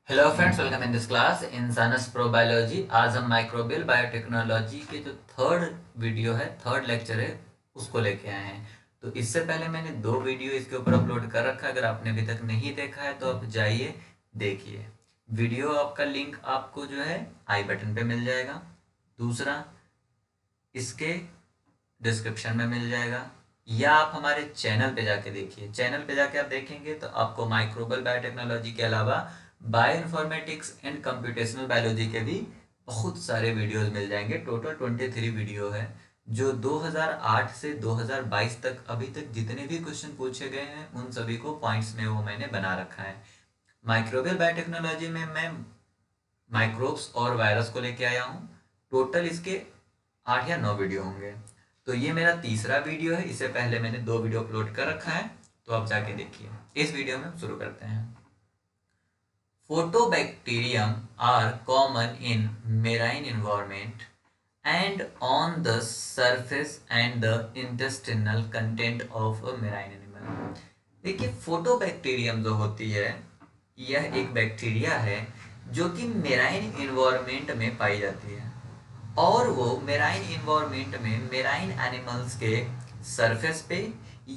Hello friends, welcome in this class इंसानस प्रोबायोलॉजी। आज हम माइक्रोबियल बायोटेक्नोलॉजी के जो थर्ड वीडियो है, थर्ड लेक्चर है, उसको लेके आए हैं। तो इससे पहले मैंने दो वीडियो इसके ऊपर अपलोड कर रखा है। अगर आपने अभी तक नहीं देखा है तो आप जाइए देखिए। वीडियो आपका लिंक आपको जो है आई बटन पे मिल जाएगा, दूसरा इसके डिस्क्रिप्शन में मिल जाएगा, या आप हमारे चैनल पे जाके देखिए। चैनल पे जाके आप देखेंगे तो आपको माइक्रोबियल बायोटेक्नोलॉजी के अलावा bio informatics and computational biology के भी बहुत सारे वीडियोस मिल जाएंगे। टोटल 23 वीडियो है जो 2008 से 2022 तक अभी तक जितने भी क्वेश्चन पूछे गए हैं उन सभी को पॉइंट्स में वो मैंने बना रखा है। माइक्रोबियल बायोटेक्नोलॉजी में मैं माइक्रोब्स और वायरस को लेके आया हूँ। टोटल इसके 8 या 9 वीडियो होंगे। तो ये मेरा तीसरा वीडियो है। इससे पहले मैंने दो वीडियो अपलोड कर रखा है, तो आप जाके देखिए। इस वीडियो में हम शुरू करते हैं। Photobacterium are common in marine environment and on the surface and the intestinal content of a marine animal। देखिए, फोटोबैक्टीरियम जो होती है यह एक बैक्टीरिया है जो कि मेराइन इन्वायरमेंट में पाई जाती है, और वो मेराइन इन्वायरमेंट में मेराइन एनिमल्स के सरफेस पे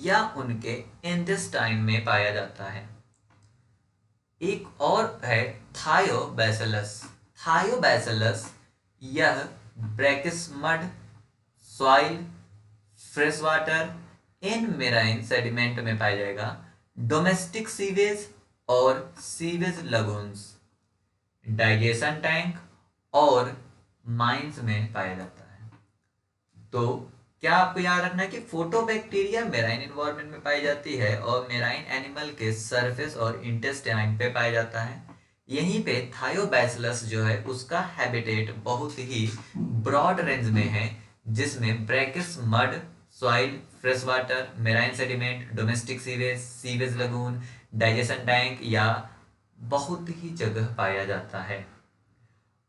या उनके इंटेस्टाइन में पाया जाता है। एक और है थायोबैसिलस। थायोबैसिलस यह brackish mud, soil, fresh water in marine sediment में पाया जाएगा। डोमेस्टिक सीवेज और सीवेज लगून्स, डाइजेशन टैंक और माइंस में पाया जाता है। तो क्या आपको याद रखना है कि फोटोबैक्टीरिया मेराइन एनवायरनमेंट में पाई जाती है और मेराइन एनिमल के सरफेस और इंटेस्टाइन पे पाया जाता है। यहीं पे थायोबैसिलस जो है उसका हैबिटेट बहुत ही ब्रॉड रेंज में है, जिसमें brackish mud, soil, fresh water, marine sediment, domestic sewage, sewage lagoon, digestion tank या बहुत ही जगह पाया जाता है।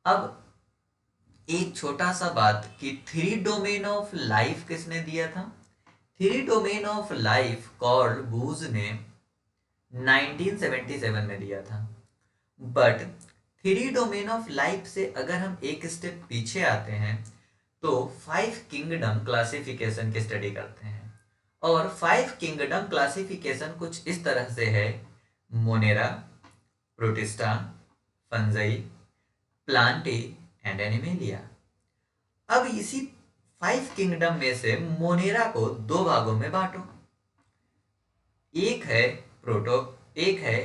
अब एक छोटा सा बात कि थ्री डोमेन ऑफ लाइफ किसने दिया था? Three domain of life Carl Woese ने 1977 में दिया था। But three domain of life से अगर हम एक स्टेप पीछे आते हैं तो फाइव किंगडम क्लासिफिकेशन की स्टडी करते हैं। और फाइव किंगडम क्लासिफिकेशन कुछ इस तरह से है: Monera, protista, fungi, Plantae and animalia. अब इसी फाइव किंगडम में से मोनेरा को दो भागों में बांटो। एक है प्रोटो एक है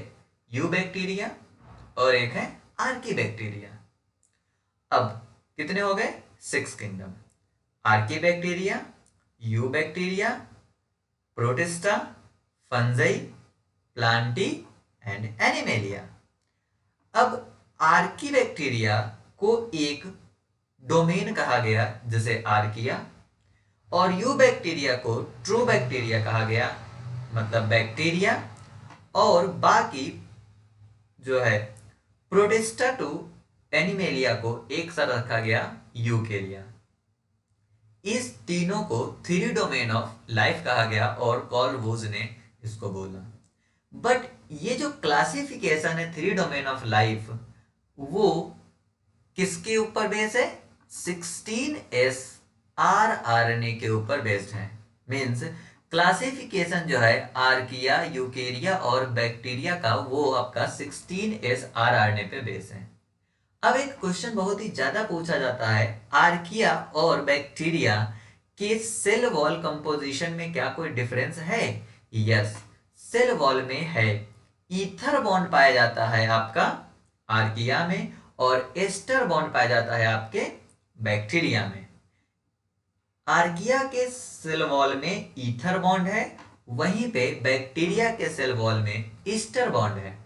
यू बैक्टीरिया और एक है आर्की बैक्टीरिया। अब कितने हो गए? 6 kingdom. Archie bacteria, you bacteria, protista, fungi, Plantae and animalia. अब आर्की बैक्टीरिया को एक डोमेन कहा गया जिसे आर्किया, और यू बैक्टीरिया को ट्रू बैक्टीरिया कहा गया, मतलब बैक्टीरिया, और बाकी जो है प्रोटिस्टा टू एनिमेलिया को एक साथ रखा गया यूकेरिया। इस तीनों को थ्री डोमेन ऑफ लाइफ कहा गया और कार्ल वोज ने इसको बोला। बट ये जो क्लासिफिकेशन है थ्री डोमेन ऑफ लाइफ, वो किसके ऊपर बेस है? 16S आरएनए के ऊपर बेस्ड है। मींस क्लासिफिकेशन जो है आर्किया, यूकेरिया और बैक्टीरिया का, वो आपका 16S आरएनए पे बेस है। अब एक क्वेश्चन बहुत ही ज्यादा पूछा जाता है, आर्किया और बैक्टीरिया के सेल वॉल कंपोजिशन में क्या कोई डिफरेंस है? यस, सेल वॉल में है। ईथर बॉन्ड पाया जाता है आपका आर्किया में और एस्टर बॉन्ड पाया जाता है आपके बैक्टीरिया में। आर्किया के सेल वॉल में ईथर बॉन्ड है, वहीं पे बैक्टीरिया के सेल वॉल में ईस्टर बॉन्ड है।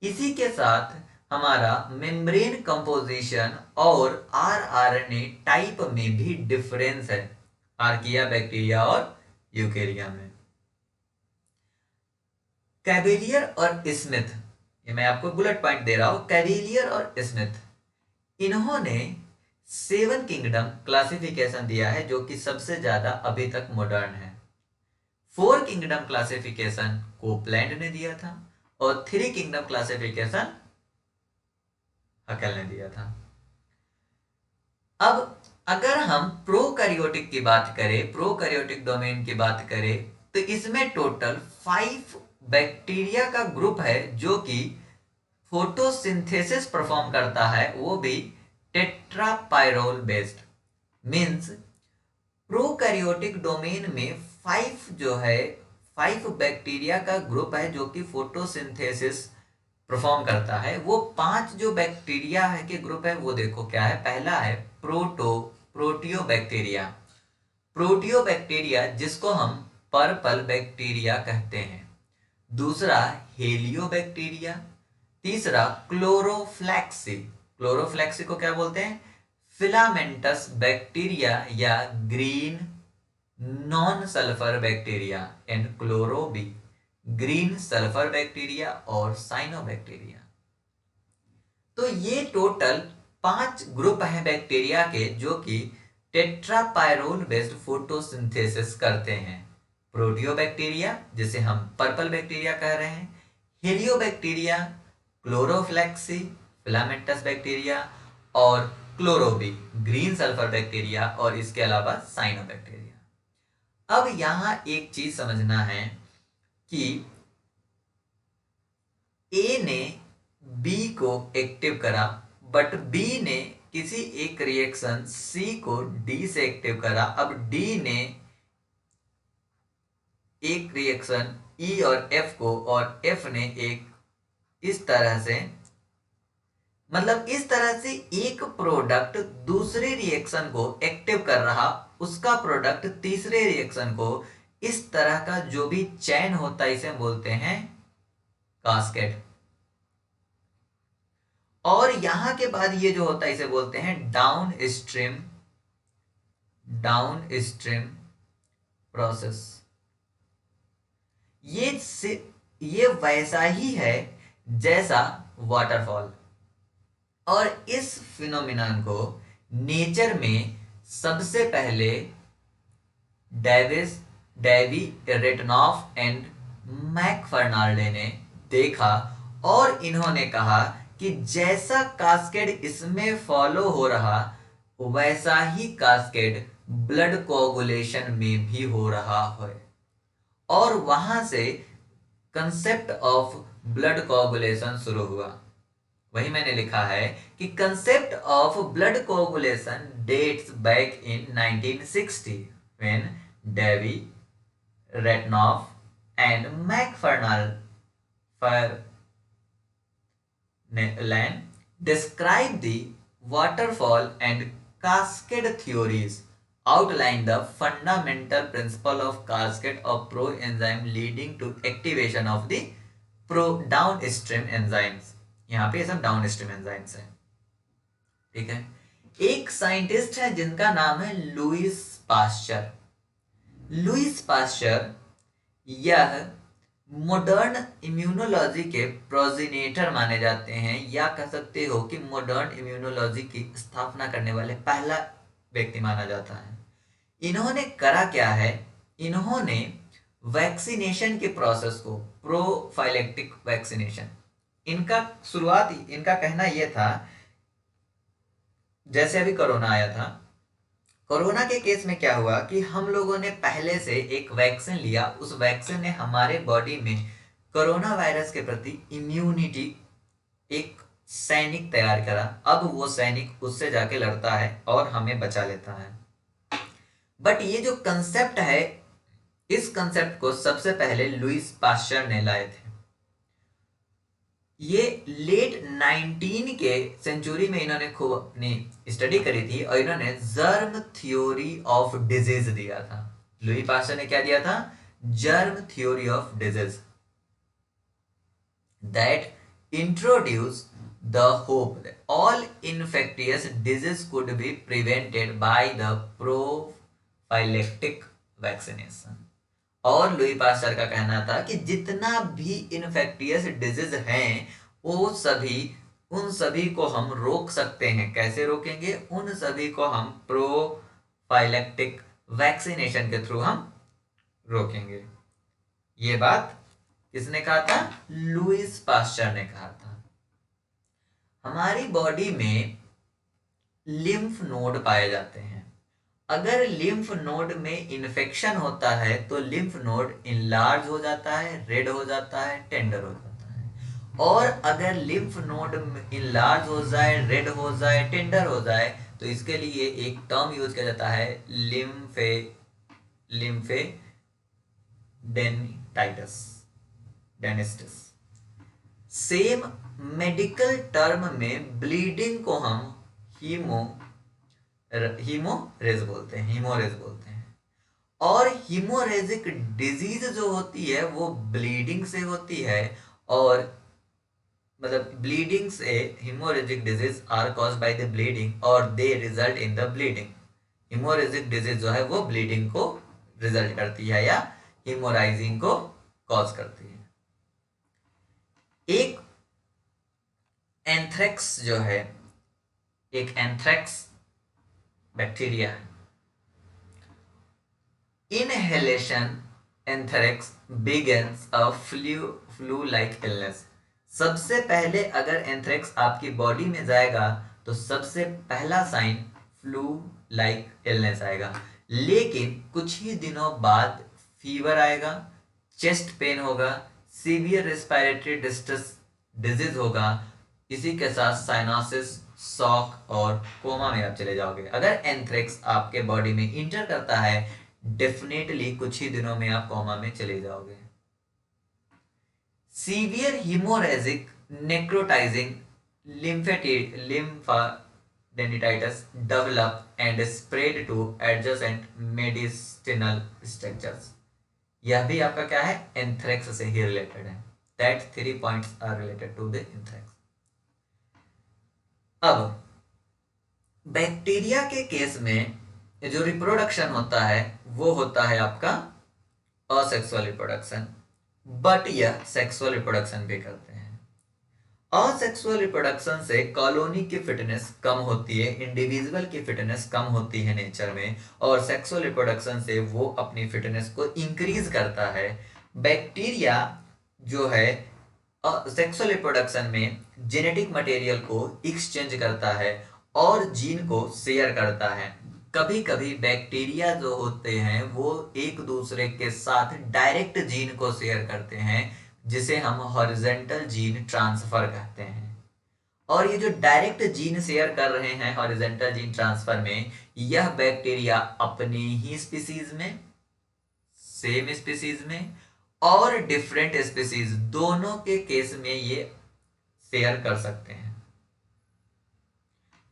इसी के साथ हमारा मेम्ब्रेन कंपोजिशन और आरआरएनए टाइप में भी डिफरेंस है आर्किया, बैक्टीरिया और यूकेरिया में। कैवेलियर और स्मिथ, ये मैं आपको बुलेट पॉइंट दे रहा हूं, कैवेलियर और स्मिथ, इन्होंने 7 किंगडम क्लासिफिकेशन दिया है जो कि सबसे ज्यादा अभी तक मॉडर्न है। 4 किंगडम क्लासिफिकेशन कोपलैंड ने दिया था और 3 किंगडम क्लासिफिकेशन हकेल ने दिया था। अब अगर हम प्रोकैरियोटिक की बात करें, प्रोकैरियोटिक डोमेन की बात करें, तो इसमें टोटल 5 बैक्टीरिया का ग्रुप है जो कि फोटोसिंथेसिस परफॉर्म करता है, वो भी टेट्रापायरोल बेस्ड। मींस प्रोकैरियोटिक डोमेन में 5 जो है 5 बैक्टीरिया का ग्रुप है जो कि फोटोसिंथेसिस परफॉर्म करता है। वो 5 जो बैक्टीरिया है के ग्रुप है वो देखो क्या है। पहला है प्रोटियोबैक्टीरिया, प्रोटियोबैक्टीरिया जिसको हम पर्पल बैक्टीरिया कहते हैं। दूसरा हेलियोबैक्टीरिया। तीसरा क्लोरोफ्लेक्सी, क्लोरोफ्लेक्सी को क्या बोलते हैं, फिलामेंटस बैक्टीरिया या green non sulphur bacteria. And chlorobi green sulphur bacteria और साइनोबैक्टीरिया। तो ये टोटल 5 ग्रुप हैं बैक्टीरिया के जो कि टेट्रापायरोल बेस्ड फोटोसिंथेसिस करते हैं। प्रोटियोबैक्टीरिया जिसे हम पर्पल बैक्टीरिया कह रहे हैं, हेलियोबैक्टीरिया, क्लोरोफ्लेक्सी फिलामेंटस बैक्टीरिया और क्लोरोबी ग्रीन सल्फर बैक्टीरिया और इसके अलावा साइनोबैक्टीरिया। अब यहां एक चीज समझना है कि ए ने बी को एक्टिव करा, बट बी ने किसी एक रिएक्शन सी को डी से एक्टिव करा। अब डी ने एक रिएक्शन ई और एफ को, और एफ ने एक, इस तरह से, मतलब इस तरह से एक प्रोडक्ट दूसरे रिएक्शन को एक्टिव कर रहा, उसका प्रोडक्ट तीसरे रिएक्शन को, इस तरह का जो भी चैन होता है इसे बोलते हैं कास्केड। और यहां के बाद ये जो होता है इसे बोलते हैं डाउन स्ट्रीम प्रोसेस। ये वैसा ही है जैसा वाटरफॉल। और इस फिनोमिनन को नेचर में सबसे पहले डेवी रेटनॉफ एंड मैकफर्नाल्डे ने देखा, और इन्होंने कहा कि जैसा कास्केड इसमें फॉलो हो रहा वैसा ही कास्केड ब्लड कोगुलेशन में भी हो रहा है। और वहां से कंसेप्ट ऑफ ब्लड कोगुलेशन शुरू हुआ। वही मैंने लिखा है कि concept of blood coagulation dates back in 1960 when Davie Ratnoff and MacFarlane describe the waterfall and cascade theories, outline the fundamental principle of cascade of proenzyme leading to activation of the downstream enzymes। यहाँ पे ये सब downstream enzymes हैं, ठीक है। एक scientist है जिनका नाम है लुईस पास्चर। लुईस पास्चर यह मॉडर्न इम्यूनोलॉजी के प्रोजिनेटर माने जाते हैं, या कह सकते हो कि मॉडर्न इम्यूनोलॉजी की स्थापना करने वाले पहला व्यक्ति माना जाता है। इन्होंने करा क्या है, इन्होंने वैक्सीनेशन के प्रोसेस को, प्रोफाइलेक्टिक वैक्सीनेशन, इनका शुरुआत, इनका कहना यह था, जैसे अभी कोरोना आया था, कोरोना के केस में क्या हुआ कि हम लोगों ने पहले से एक वैक्सीन लिया, उस वैक्सीन ने हमारे बॉडी में कोरोना वायरस के प्रति इम्यूनिटी, एक सैनिक तैयार करा। अब वो सैनिक उससे जाके लड़ता है और हमें बचा लेता है। बट ये जो कंसेप्ट है, इस कंसेप्ट को सबसे पहले लुईस पास्चर ने लाए थे। ये लेट 19 के सेंचुरी में इन्होंने खूब अपनी स्टडी करी थी और इन्होंने जर्म थ्योरी ऑफ डिजीज दिया था। लुई पास्चर ने क्या दिया था, germ theory of disease, that introduce the hope that all infectious disease could be prevented by the prophylactic vaccination. और लुई पास्चर का कहना था कि जितना भी इन्फेक्टियस डिजीज हैं वो सभी, उन सभी को हम रोक सकते हैं। कैसे रोकेंगे, उन सभी को हम प्रोफाइलेक्टिक वैक्सीनेशन के थ्रू हम रोकेंगे। ये बात किसने कहा था, लुईस पास्चर ने कहा था। हमारी बॉडी में लिम्फ नोड पाए जाते हैं। अगर लिम्फ नोड में इन्फेक्शन होता है तो लिम्फ नोड इनलार्ज हो जाता है, रेड हो जाता है, टेंडर हो जाता है। और अगर लिम्फ नोड इनलार्ज हो जाए, रेड हो जाए, टेंडर हो जाए तो इसके लिए एक टर्म यूज किया जाता है, लिम्फे डेनिटाइटिस, डेनिस्टिस। सेम मेडिकल टर्म में ब्लीडिंग को हम हीमोरेज बोलते हैं, हीमोरेज बोलते हैं। और हीमोरेजिक डिजीज जो होती है वो ब्लीडिंग से होती है, और मतलब ब्लीडिंग से, haemorrhagic disease are caused by the bleeding और they result in the bleeding. Haemorrhagic disease जो है वो ब्लीडिंग को रिजल्ट करती है या हीमोराइजिंग को कॉज करती है। एक एंथ्रेक्स जो है, एक एंथ्रेक्स बैक्टीरिया है। Inhalation anthrax begins a flu-like illness। सबसे पहले अगर एंथ्रेक्स आपकी बॉडी में जाएगा तो सबसे पहला साइन फ्लू लाइक इलनेस आएगा, लेकिन कुछ ही दिनों बाद फीवर आएगा, चेस्ट पेन होगा, सीवियर रेस्पिरेटरी डिस्ट्रेस डिजीज होगा, इसी के साथ साइनोसिस, शॉक और कोमा में आप चले जाओगे। अगर एंथ्रेक्स आपके बॉडी में इंटर करता है डेफिनेटली कुछ ही दिनों में आप कोमा में चले जाओगे। Severe haemorrhagic necrotising lymphadenditis develop and spread to adjacent mediastinal structures। यह भी आपका क्या है, एंथ्रेक्स से ही रिलेटेड है। That 3 points are related to the anthrax। अब बैक्टीरिया के केस में जो रिप्रोडक्शन होता है वो होता है आपका असेक्सुअल रिप्रोडक्शन, बट यह सेक्सुअल रिप्रोडक्शन भी करते हैं। असेक्सुअल रिप्रोडक्शन से कॉलोनी की फिटनेस कम होती है, इंडिविजुअल की फिटनेस कम होती है नेचर में, और सेक्सुअल रिप्रोडक्शन से वो अपनी फिटनेस को इंक्रीज करता है। बैक्टीरिया जो है सेक्सुअल रिप्रोडक्शन में जेनेटिक मटेरियल को एक्सचेंज करता है और जीन को शेयर करता है। कभी कभी बैक्टीरिया जो होते हैं वो एक दूसरे के साथ डायरेक्ट जीन को शेयर करते हैं, जिसे हम हॉरिजॉन्टल जीन ट्रांसफर कहते हैं। और ये जो डायरेक्ट जीन शेयर कर रहे हैं हॉरिजॉन्टल जीन ट्रांसफर में, यह बैक्टीरिया अपनी ही स्पीसीज में, सेम स्पीसीज में और डिफरेंट स्पीसीज दोनों के केस में ये शेयर कर सकते हैं,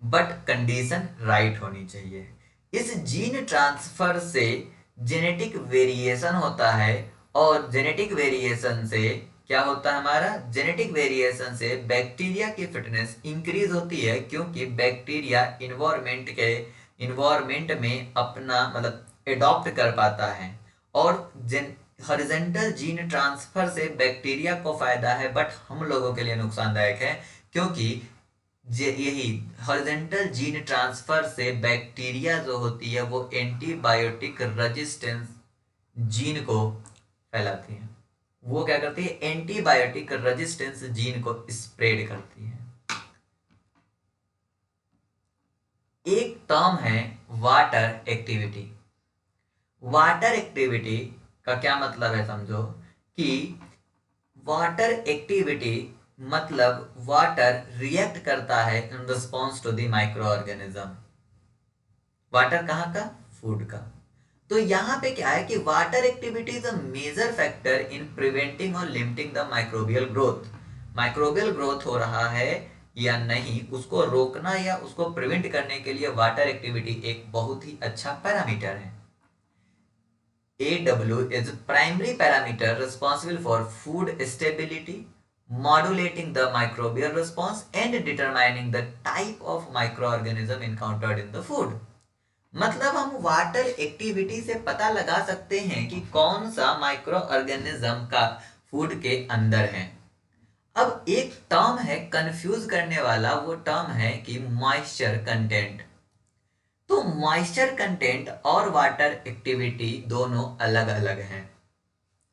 बट कंडीशन राइट होनी चाहिए। इस जीन ट्रांसफर से जेनेटिक वेरिएशन होता है, और जेनेटिक वेरिएशन से क्या होता है, हमारा जेनेटिक वेरिएशन से बैक्टीरिया की फिटनेस इंक्रीज होती है, क्योंकि बैक्टीरिया इन्वायरमेंट में अपना मतलब एडॉप्ट कर पाता है। और हॉरिजॉन्टल जीन ट्रांसफर से बैक्टीरिया को फायदा है, बट हम लोगों के लिए नुकसानदायक है, क्योंकि यही हॉरिजॉन्टल जीन ट्रांसफर से बैक्टीरिया जो होती है वो एंटीबायोटिक रेजिस्टेंस जीन को फैलाती है। वो क्या करती है, एंटीबायोटिक रेजिस्टेंस जीन को स्प्रेड करती है। एक टर्म है वाटर एक्टिविटी। वाटर एक्टिविटी का क्या मतलब है, समझो कि वाटर एक्टिविटी मतलब वाटर रिएक्ट करता है in response to the microorganism. Water कहाँ का, फूड का। तो यहाँ पे क्या है कि water activity is a major factor in preventing और limiting the microbial growth. Microbial growth हो रहा है या नहीं, उसको रोकना या उसको प्रिवेंट करने के लिए वाटर एक्टिविटी एक बहुत ही अच्छा पैरामीटर है। AW is primary parameter responsible for food stability, modulating the microbial response and determining the type of microorganism encountered in the food। मतलब हम वाटर एक्टिविटी से पता लगा सकते हैं कि कौन सा माइक्रो ऑर्गेनिज्म का फूड के अंदर है। अब एक टर्म है कंफ्यूज करने वाला, वो टर्म है कि मॉइस्चर कंटेंट। तो मॉइस्चर कंटेंट और वाटर एक्टिविटी दोनों अलग अलग हैं।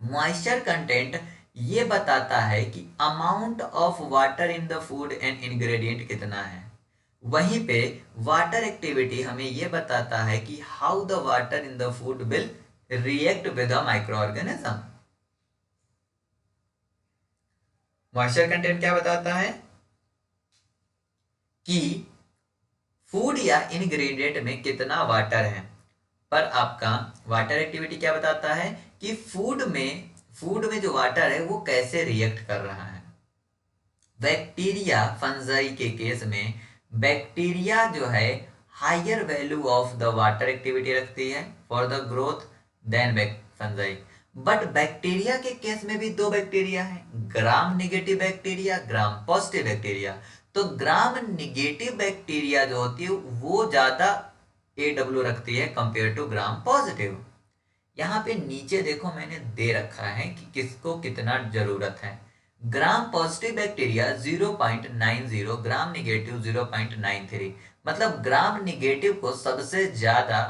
मॉइस्चर कंटेंट ये बताता है कि amount of water in the food and ingredient कितना है। वहीं पे वाटर एक्टिविटी हमें ये बताता है कि how the water in the food will react with a micro organism. Moisture content क्या बताता है कि फूड या इंग्रेडिएंट में कितना वाटर है, पर आपका वाटर एक्टिविटी क्या बताता है कि फूड में जो वाटर है वो कैसे रिएक्ट कर रहा है। बैक्टीरिया फंजाई के केस में बैक्टीरिया जो है higher value of the water activity रखती है for the growth than fungi. But bacteria के केस में भी दो बैक्टीरिया है, gram negative bacteria, gram positive bacteria. तो ग्राम निगेटिव बैक्टीरिया जो होती है वो ज्यादा AW रखती है कंपेयर टू ग्राम पॉजिटिव। यहाँ पे नीचे देखो मैंने दे रखा है कि किसको कितना जरूरत है। ग्राम पॉजिटिव बैक्टीरिया 0.90, ग्राम निगेटिव 0.93। मतलब ग्राम निगेटिव को सबसे ज्यादा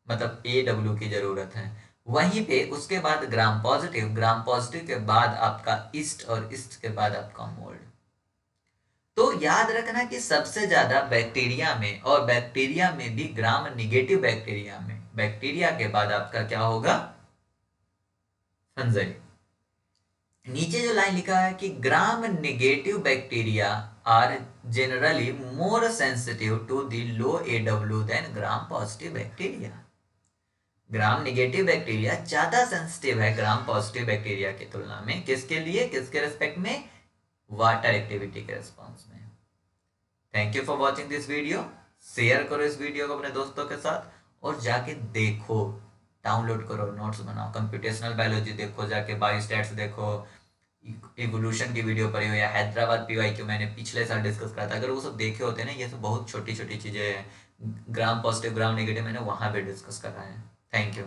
मतलब AW की जरूरत है। वहीं पे उसके बाद ग्राम पॉजिटिव के बाद आपका ईस्ट और ईस्ट के बाद आपका मोल्ड। तो याद रखना कि सबसे ज्यादा बैक्टीरिया में, और बैक्टीरिया में भी ग्राम निगेटिव बैक्टीरिया में, बैक्टीरिया के बाद आपका क्या होगा, फंजाई। नीचे जो लाइन लिखा है कि gram negative bacteria are generally more sensitive to the low AW than gram positive bacteria. Gram negative bacteria ज्यादा सेंसिटिव है ग्राम पॉजिटिव बैक्टीरिया की तुलना में। किसके लिए, किसके रिस्पेक्ट में, वाटर एक्टिविटी के रिस्पॉन्स में। Thank you for watching this video. Share करो इस वीडियो को अपने दोस्तों के साथ और जाके देखो, डाउनलोड करो, नोट्स बनाओ, कंप्यूटेशनल बायोलॉजी देखो, जाके बायोस्टैट्स देखो, इवोल्यूशन की वीडियो पढ़ी हो, या हैदराबाद PYQ मैंने पिछले साल डिस्कस करा था। अगर वो सब देखे होते ना, ये सब बहुत छोटी छोटी चीजें हैं, ग्राम पॉजिटिव ग्राम नेगेटिव मैंने वहां पे डिस्कस करा है। Thank you.